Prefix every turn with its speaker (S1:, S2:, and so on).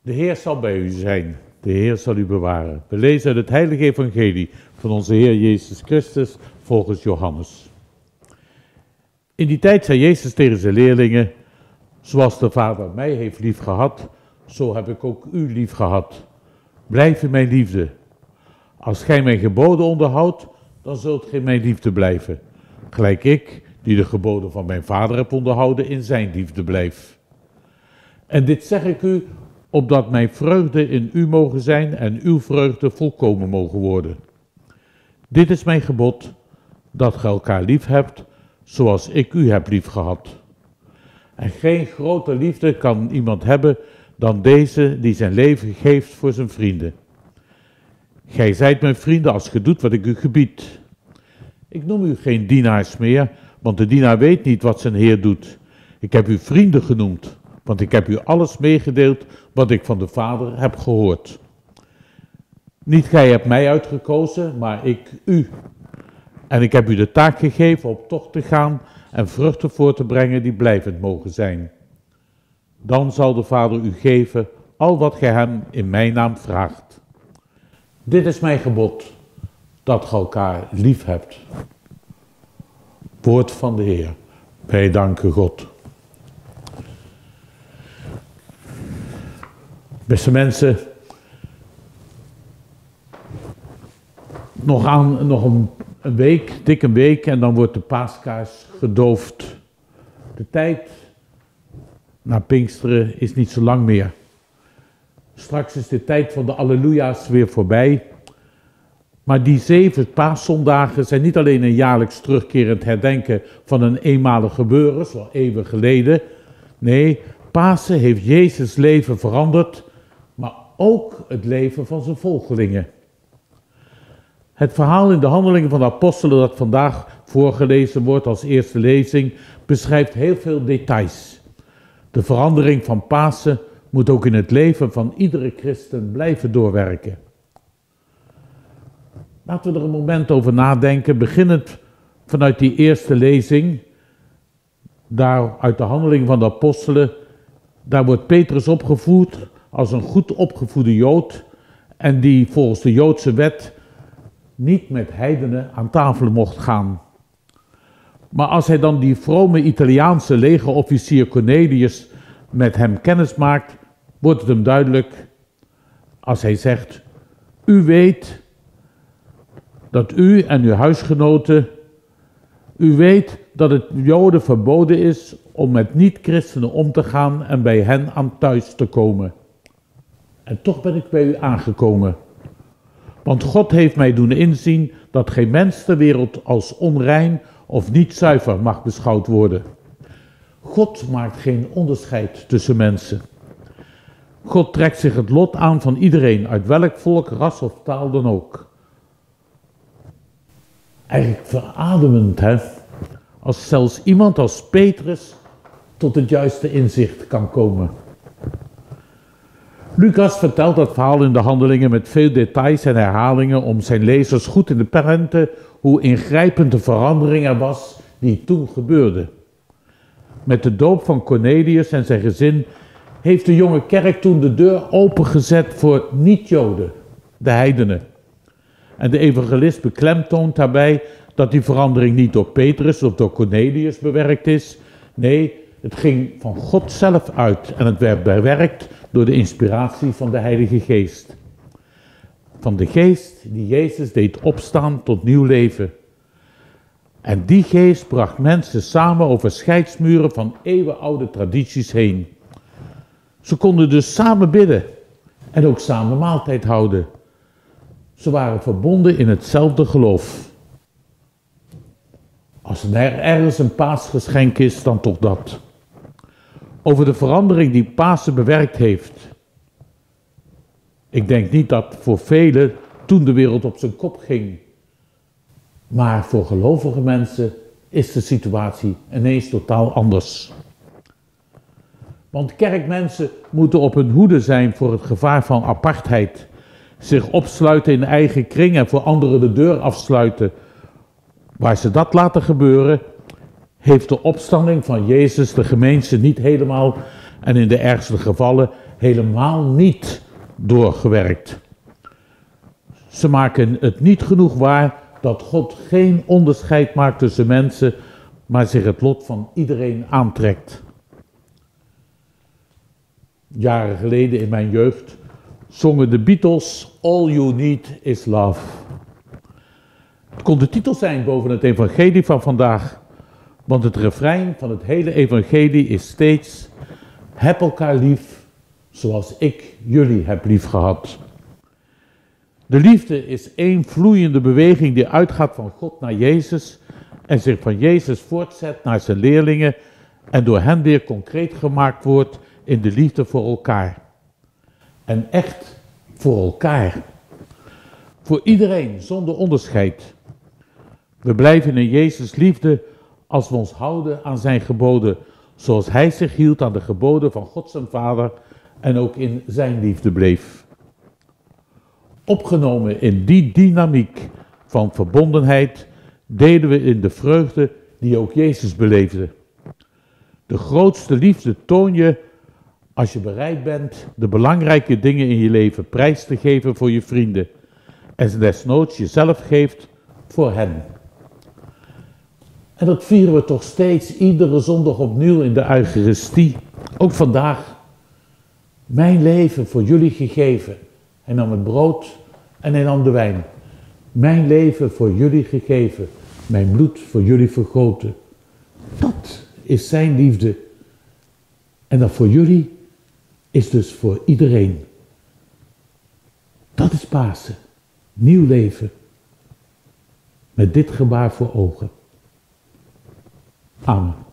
S1: De Heer zal bij u zijn. De Heer zal u bewaren. We lezen uit het heilige evangelie van onze Heer Jezus Christus volgens Johannes. In die tijd zei Jezus tegen zijn leerlingen: zoals de Vader mij heeft lief gehad, zo heb ik ook u lief gehad. Blijf in mijn liefde. Als gij mijn geboden onderhoudt, dan zult gij mijn liefde blijven. Gelijk ik, die de geboden van mijn Vader heb onderhouden, in zijn liefde blijf. En dit zeg ik u, opdat mijn vreugde in u mogen zijn en uw vreugde volkomen mogen worden. Dit is mijn gebod, dat gij elkaar lief hebt, zoals ik u heb lief gehad. En geen grotere liefde kan iemand hebben dan deze die zijn leven geeft voor zijn vrienden. Gij zijt mijn vrienden als ge doet wat ik u gebied. Ik noem u geen dienaars meer, want de dienaar weet niet wat zijn Heer doet. Ik heb u vrienden genoemd, want ik heb u alles meegedeeld wat ik van de Vader heb gehoord. Niet gij hebt mij uitgekozen, maar ik u. En ik heb u de taak gegeven op tocht te gaan en vruchten voor te brengen die blijvend mogen zijn. Dan zal de Vader u geven al wat gij hem in mijn naam vraagt. Dit is mijn gebod, dat gij elkaar lief hebt. Woord van de Heer. Wij danken God. Beste mensen, nog een week, dik een week, en dan wordt de paaskaars gedoofd. De tijd na Pinksteren is niet zo lang meer. Straks is de tijd van de Alleluja's weer voorbij. Maar die 7 paaszondagen zijn niet alleen een jaarlijks terugkerend herdenken van een eenmalig gebeuren, zoals eeuwen geleden. Nee, Pasen heeft Jezus' leven veranderd, maar ook het leven van zijn volgelingen. Het verhaal in de Handelingen van de Apostelen dat vandaag voorgelezen wordt als eerste lezing, beschrijft heel veel details. De verandering van Pasen moet ook in het leven van iedere christen blijven doorwerken. Laten we er een moment over nadenken, beginnend vanuit die eerste lezing, daar uit de Handelingen van de Apostelen. Daar wordt Petrus opgevoed als een goed opgevoede Jood en die volgens de Joodse wet niet met heidenen aan tafel mocht gaan. Maar als hij dan die vrome Italiaanse legerofficier Cornelius met hem kennis maakt, wordt het hem duidelijk als hij zegt: u weet dat u en uw huisgenoten, u weet dat het Joden verboden is om met niet-christenen om te gaan en bij hen aan thuis te komen. En toch ben ik bij u aangekomen. Want God heeft mij doen inzien dat geen mens ter wereld als onrein of niet zuiver mag beschouwd worden. God maakt geen onderscheid tussen mensen. God trekt zich het lot aan van iedereen, uit welk volk, ras of taal dan ook. Eigenlijk verademend, hè? Als zelfs iemand als Petrus tot het juiste inzicht kan komen. Lucas vertelt dat verhaal in de Handelingen met veel details en herhalingen om zijn lezers goed in de prenten hoe ingrijpend de verandering er was die toen gebeurde. Met de doop van Cornelius en zijn gezin heeft de jonge kerk toen de deur opengezet voor niet-Joden, de heidenen. En de evangelist beklemtoont daarbij dat die verandering niet door Petrus of door Cornelius bewerkt is. Nee, het ging van God zelf uit en het werd bewerkt door de inspiratie van de Heilige Geest. Van de Geest die Jezus deed opstaan tot nieuw leven. En die Geest bracht mensen samen over scheidsmuren van eeuwenoude tradities heen. Ze konden dus samen bidden en ook samen maaltijd houden. Ze waren verbonden in hetzelfde geloof. Als er ergens een paasgeschenk is, dan toch dat. Over de verandering die Pasen bewerkt heeft. Ik denk niet dat voor velen toen de wereld op zijn kop ging. Maar voor gelovige mensen is de situatie ineens totaal anders. Want kerkmensen moeten op hun hoede zijn voor het gevaar van apartheid. Zich opsluiten in eigen kring en voor anderen de deur afsluiten. Waar ze dat laten gebeuren, heeft de opstanding van Jezus de gemeente niet helemaal en in de ergste gevallen helemaal niet doorgewerkt. Ze maken het niet genoeg waar dat God geen onderscheid maakt tussen mensen, maar zich het lot van iedereen aantrekt. Jaren geleden in mijn jeugd zongen de Beatles All You Need Is Love. Het kon de titel zijn boven het evangelie van vandaag, want het refrein van het hele evangelie is steeds: heb elkaar lief zoals ik jullie heb lief gehad. De liefde is één vloeiende beweging die uitgaat van God naar Jezus en zich van Jezus voortzet naar zijn leerlingen en door hen weer concreet gemaakt wordt in de liefde voor elkaar. En echt voor elkaar. Voor iedereen, zonder onderscheid. We blijven in Jezus' liefde als we ons houden aan zijn geboden, zoals hij zich hield aan de geboden van God zijn Vader en ook in zijn liefde bleef. Opgenomen in die dynamiek van verbondenheid delen we in de vreugde die ook Jezus beleefde. De grootste liefde toon je als je bereid bent de belangrijke dingen in je leven prijs te geven voor je vrienden en desnoods jezelf geeft voor hen. En dat vieren we toch steeds iedere zondag opnieuw in de Eucharistie. Ook vandaag. Mijn leven voor jullie gegeven. Hij nam het brood en hij nam de wijn. Mijn leven voor jullie gegeven. Mijn bloed voor jullie vergoten. Dat is zijn liefde. En dat voor jullie is dus voor iedereen. Dat is Pasen. Nieuw leven. Met dit gebaar voor ogen. Amen.